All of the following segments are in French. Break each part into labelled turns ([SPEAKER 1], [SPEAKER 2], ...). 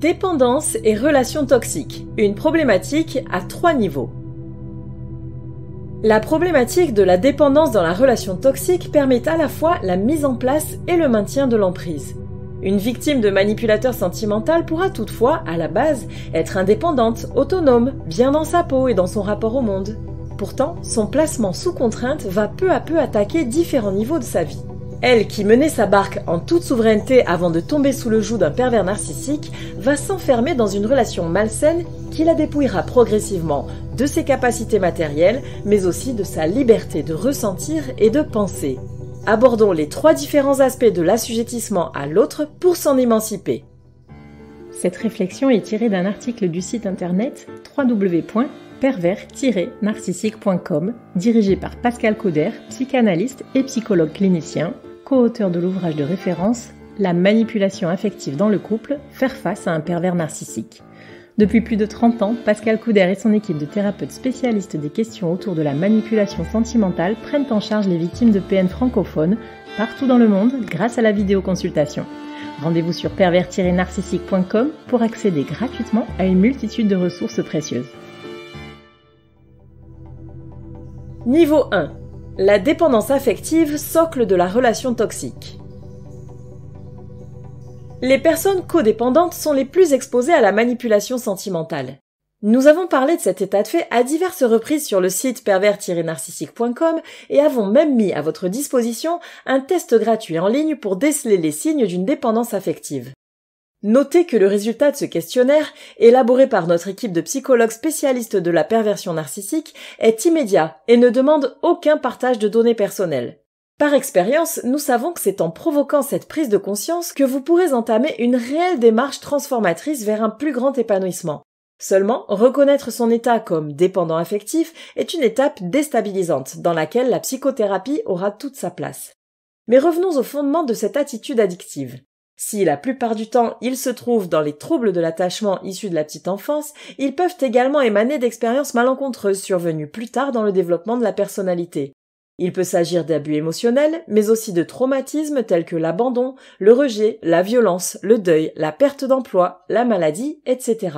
[SPEAKER 1] Dépendance et relations toxiques, une problématique à 3 niveaux. La problématique de la dépendance dans la relation toxique permet à la fois la mise en place et le maintien de l'emprise. Une victime de manipulateur sentimental pourra toutefois, à la base, être indépendante, autonome, bien dans sa peau et dans son rapport au monde. Pourtant, son placement sous contrainte va peu à peu attaquer différents niveaux de sa vie. Elle, qui menait sa barque en toute souveraineté avant de tomber sous le joug d'un pervers narcissique, va s'enfermer dans une relation malsaine qui la dépouillera progressivement de ses capacités matérielles, mais aussi de sa liberté de ressentir et de penser. Abordons les 3 différents aspects de l'assujettissement à l'autre pour s'en émanciper.
[SPEAKER 2] Cette réflexion est tirée d'un article du site internet www.pervers-narcissique.com, dirigé par Pascal Cauder, psychanalyste et psychologue clinicien, co-auteur de l'ouvrage de référence « La manipulation affective dans le couple, faire face à un pervers narcissique ». Depuis plus de 30 ans, Pascal Cauder et son équipe de thérapeutes spécialistes des questions autour de la manipulation sentimentale prennent en charge les victimes de PN francophones partout dans le monde grâce à la vidéoconsultation. Rendez-vous sur pervers-narcissique.com pour accéder gratuitement à une multitude de ressources précieuses.
[SPEAKER 1] Niveau 1. La dépendance affective, socle de la relation toxique. Les personnes codépendantes sont les plus exposées à la manipulation sentimentale. Nous avons parlé de cet état de fait à diverses reprises sur le site pervers-narcissique.com et avons même mis à votre disposition un test gratuit en ligne pour déceler les signes d'une dépendance affective. Notez que le résultat de ce questionnaire, élaboré par notre équipe de psychologues spécialistes de la perversion narcissique, est immédiat et ne demande aucun partage de données personnelles. Par expérience, nous savons que c'est en provoquant cette prise de conscience que vous pourrez entamer une réelle démarche transformatrice vers un plus grand épanouissement. Seulement, reconnaître son état comme dépendant affectif est une étape déstabilisante dans laquelle la psychothérapie aura toute sa place. Mais revenons au fondement de cette attitude addictive. Si la plupart du temps il se trouve dans les troubles de l'attachement issus de la petite enfance, ils peuvent également émaner d'expériences malencontreuses survenues plus tard dans le développement de la personnalité. Il peut s'agir d'abus émotionnels, mais aussi de traumatismes tels que l'abandon, le rejet, la violence, le deuil, la perte d'emploi, la maladie, etc.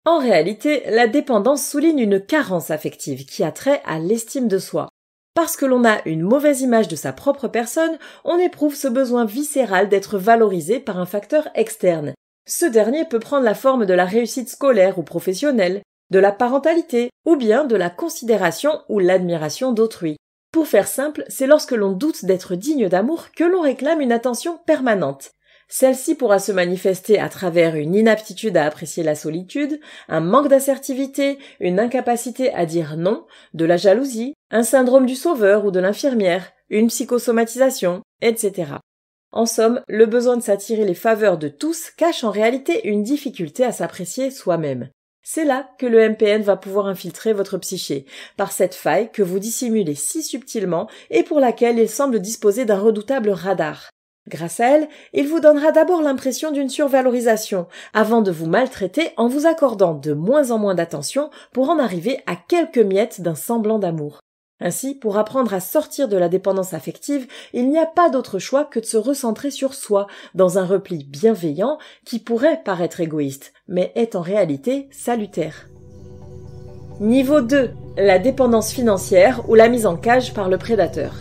[SPEAKER 1] En réalité, la dépendance souligne une carence affective qui a trait à l'estime de soi. Parce que l'on a une mauvaise image de sa propre personne, on éprouve ce besoin viscéral d'être valorisé par un facteur externe. Ce dernier peut prendre la forme de la réussite scolaire ou professionnelle, de la parentalité, ou bien de la considération ou l'admiration d'autrui. Pour faire simple, c'est lorsque l'on doute d'être digne d'amour que l'on réclame une attention permanente. Celle-ci pourra se manifester à travers une inaptitude à apprécier la solitude, un manque d'assertivité, une incapacité à dire non, de la jalousie, un syndrome du sauveur ou de l'infirmière, une psychosomatisation, etc. En somme, le besoin de s'attirer les faveurs de tous cache en réalité une difficulté à s'apprécier soi-même. C'est là que le MPN va pouvoir infiltrer votre psyché, par cette faille que vous dissimulez si subtilement et pour laquelle il semble disposer d'un redoutable radar. Grâce à elle, il vous donnera d'abord l'impression d'une survalorisation, avant de vous maltraiter en vous accordant de moins en moins d'attention pour en arriver à quelques miettes d'un semblant d'amour. Ainsi, pour apprendre à sortir de la dépendance affective, il n'y a pas d'autre choix que de se recentrer sur soi, dans un repli bienveillant qui pourrait paraître égoïste, mais est en réalité salutaire. Niveau 2. La dépendance financière ou la mise en cage par le prédateur.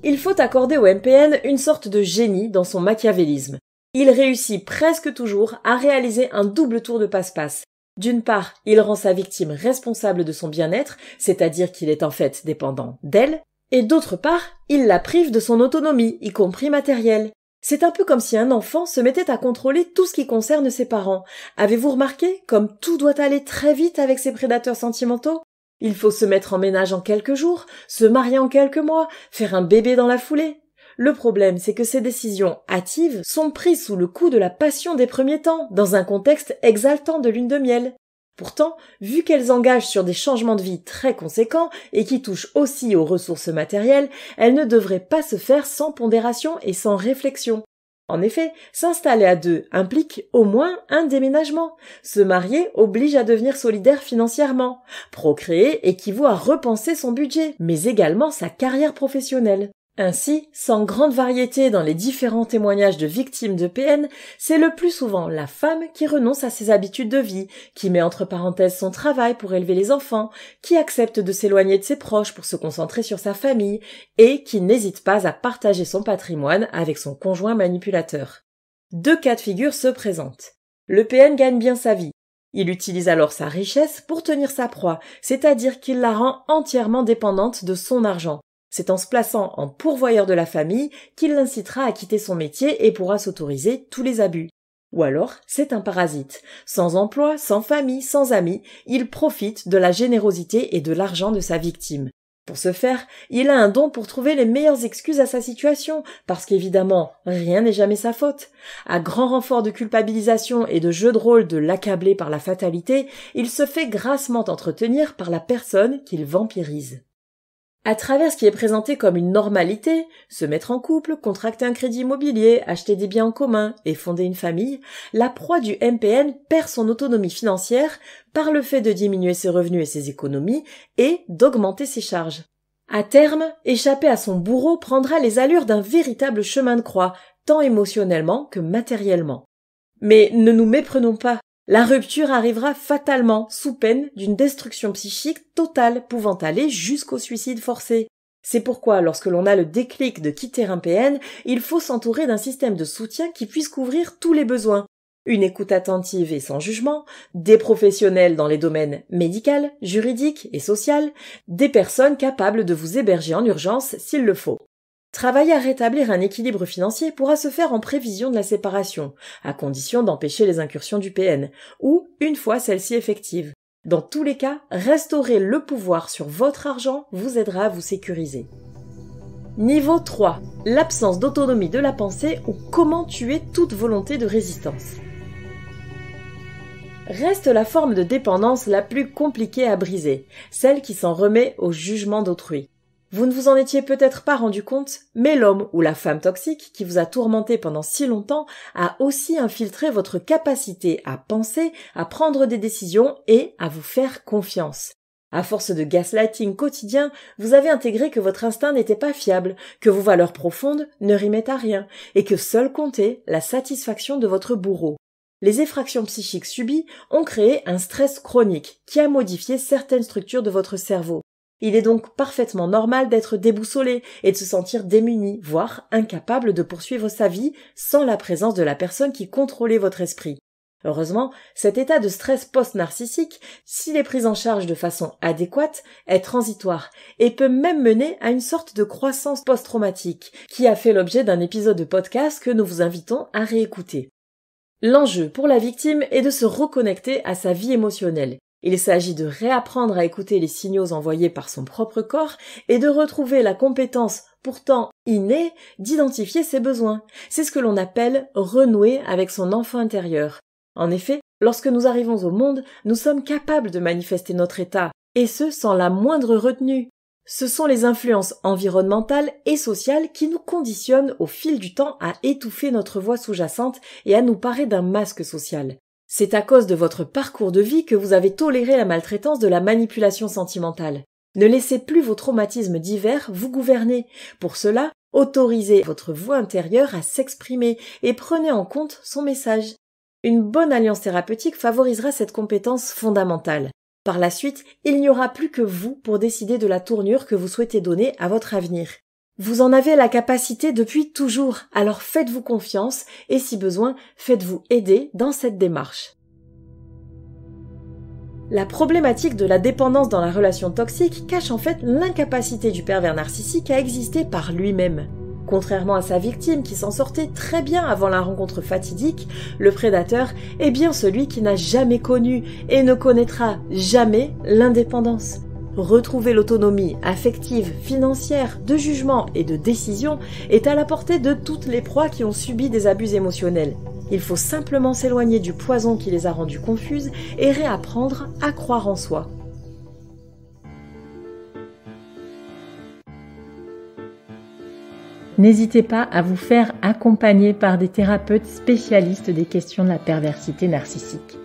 [SPEAKER 1] Il faut accorder au MPN une sorte de génie dans son machiavélisme. Il réussit presque toujours à réaliser un double tour de passe-passe. D'une part, il rend sa victime responsable de son bien-être, c'est-à-dire qu'il est en fait dépendant d'elle, et d'autre part, il la prive de son autonomie, y compris matérielle. C'est un peu comme si un enfant se mettait à contrôler tout ce qui concerne ses parents. Avez-vous remarqué comme tout doit aller très vite avec ces prédateurs sentimentaux ? Il faut se mettre en ménage en quelques jours, se marier en quelques mois, faire un bébé dans la foulée. Le problème, c'est que ces décisions hâtives sont prises sous le coup de la passion des premiers temps, dans un contexte exaltant de lune de miel. Pourtant, vu qu'elles engagent sur des changements de vie très conséquents et qui touchent aussi aux ressources matérielles, elles ne devraient pas se faire sans pondération et sans réflexion. En effet, s'installer à deux implique au moins un déménagement. Se marier oblige à devenir solidaire financièrement. Procréer équivaut à repenser son budget, mais également sa carrière professionnelle. Ainsi, sans grande variété dans les différents témoignages de victimes de PN, c'est le plus souvent la femme qui renonce à ses habitudes de vie, qui met entre parenthèses son travail pour élever les enfants, qui accepte de s'éloigner de ses proches pour se concentrer sur sa famille, et qui n'hésite pas à partager son patrimoine avec son conjoint manipulateur. Deux cas de figure se présentent. Le PN gagne bien sa vie. Il utilise alors sa richesse pour tenir sa proie, c'est-à-dire qu'il la rend entièrement dépendante de son argent. C'est en se plaçant en pourvoyeur de la famille qu'il l'incitera à quitter son métier et pourra s'autoriser tous les abus. Ou alors, c'est un parasite. Sans emploi, sans famille, sans amis, il profite de la générosité et de l'argent de sa victime. Pour ce faire, il a un don pour trouver les meilleures excuses à sa situation, parce qu'évidemment, rien n'est jamais sa faute. À grand renfort de culpabilisation et de jeu de rôle de l'accabler par la fatalité, il se fait grassement entretenir par la personne qu'il vampirise. À travers ce qui est présenté comme une normalité, se mettre en couple, contracter un crédit immobilier, acheter des biens en commun et fonder une famille, la proie du MPN perd son autonomie financière par le fait de diminuer ses revenus et ses économies et d'augmenter ses charges. À terme, échapper à son bourreau prendra les allures d'un véritable chemin de croix, tant émotionnellement que matériellement. Mais ne nous méprenons pas. La rupture arrivera fatalement, sous peine d'une destruction psychique totale pouvant aller jusqu'au suicide forcé. C'est pourquoi, lorsque l'on a le déclic de quitter un PN, il faut s'entourer d'un système de soutien qui puisse couvrir tous les besoins. Une écoute attentive et sans jugement, des professionnels dans les domaines médical, juridique et social, des personnes capables de vous héberger en urgence s'il le faut. Travailler à rétablir un équilibre financier pourra se faire en prévision de la séparation, à condition d'empêcher les incursions du PN, ou une fois celle-ci effective. Dans tous les cas, restaurer le pouvoir sur votre argent vous aidera à vous sécuriser. Niveau 3. L'absence d'autonomie de la pensée ou comment tuer toute volonté de résistance. Reste la forme de dépendance la plus compliquée à briser, celle qui s'en remet au jugement d'autrui. Vous ne vous en étiez peut-être pas rendu compte, mais l'homme ou la femme toxique qui vous a tourmenté pendant si longtemps a aussi infiltré votre capacité à penser, à prendre des décisions et à vous faire confiance. À force de gaslighting quotidien, vous avez intégré que votre instinct n'était pas fiable, que vos valeurs profondes ne rimaient à rien, et que seule comptait la satisfaction de votre bourreau. Les effractions psychiques subies ont créé un stress chronique qui a modifié certaines structures de votre cerveau. Il est donc parfaitement normal d'être déboussolé et de se sentir démuni, voire incapable de poursuivre sa vie sans la présence de la personne qui contrôlait votre esprit. Heureusement, cet état de stress post-narcissique, s'il est pris en charge de façon adéquate, est transitoire et peut même mener à une sorte de croissance post-traumatique qui a fait l'objet d'un épisode de podcast que nous vous invitons à réécouter. L'enjeu pour la victime est de se reconnecter à sa vie émotionnelle. Il s'agit de réapprendre à écouter les signaux envoyés par son propre corps et de retrouver la compétence, pourtant innée, d'identifier ses besoins. C'est ce que l'on appelle renouer avec son enfant intérieur. En effet, lorsque nous arrivons au monde, nous sommes capables de manifester notre état, et ce sans la moindre retenue. Ce sont les influences environnementales et sociales qui nous conditionnent au fil du temps à étouffer notre voix sous-jacente et à nous parer d'un masque social. C'est à cause de votre parcours de vie que vous avez toléré la maltraitance de la manipulation sentimentale. Ne laissez plus vos traumatismes divers vous gouverner. Pour cela, autorisez votre voix intérieure à s'exprimer et prenez en compte son message. Une bonne alliance thérapeutique favorisera cette compétence fondamentale. Par la suite, il n'y aura plus que vous pour décider de la tournure que vous souhaitez donner à votre avenir. Vous en avez la capacité depuis toujours, alors faites-vous confiance et si besoin, faites-vous aider dans cette démarche. La problématique de la dépendance dans la relation toxique cache en fait l'incapacité du pervers narcissique à exister par lui-même. Contrairement à sa victime qui s'en sortait très bien avant la rencontre fatidique, le prédateur est bien celui qui n'a jamais connu et ne connaîtra jamais l'indépendance. Retrouver l'autonomie affective, financière, de jugement et de décision est à la portée de toutes les proies qui ont subi des abus émotionnels. Il faut simplement s'éloigner du poison qui les a rendues confuses et réapprendre à croire en soi.
[SPEAKER 2] N'hésitez pas à vous faire accompagner par des thérapeutes spécialistes des questions de la perversité narcissique.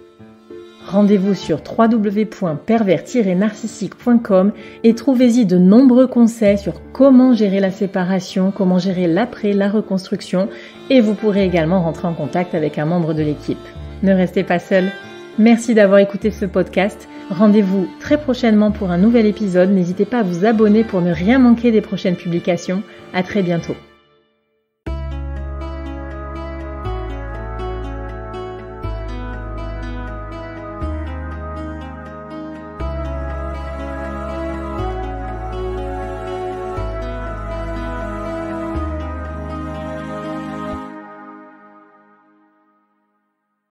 [SPEAKER 2] Rendez-vous sur www.pervers-narcissique.com et trouvez-y de nombreux conseils sur comment gérer la séparation, comment gérer l'après, la reconstruction, et vous pourrez également rentrer en contact avec un membre de l'équipe. Ne restez pas seul. Merci d'avoir écouté ce podcast. Rendez-vous très prochainement pour un nouvel épisode. N'hésitez pas à vous abonner pour ne rien manquer des prochaines publications. À très bientôt.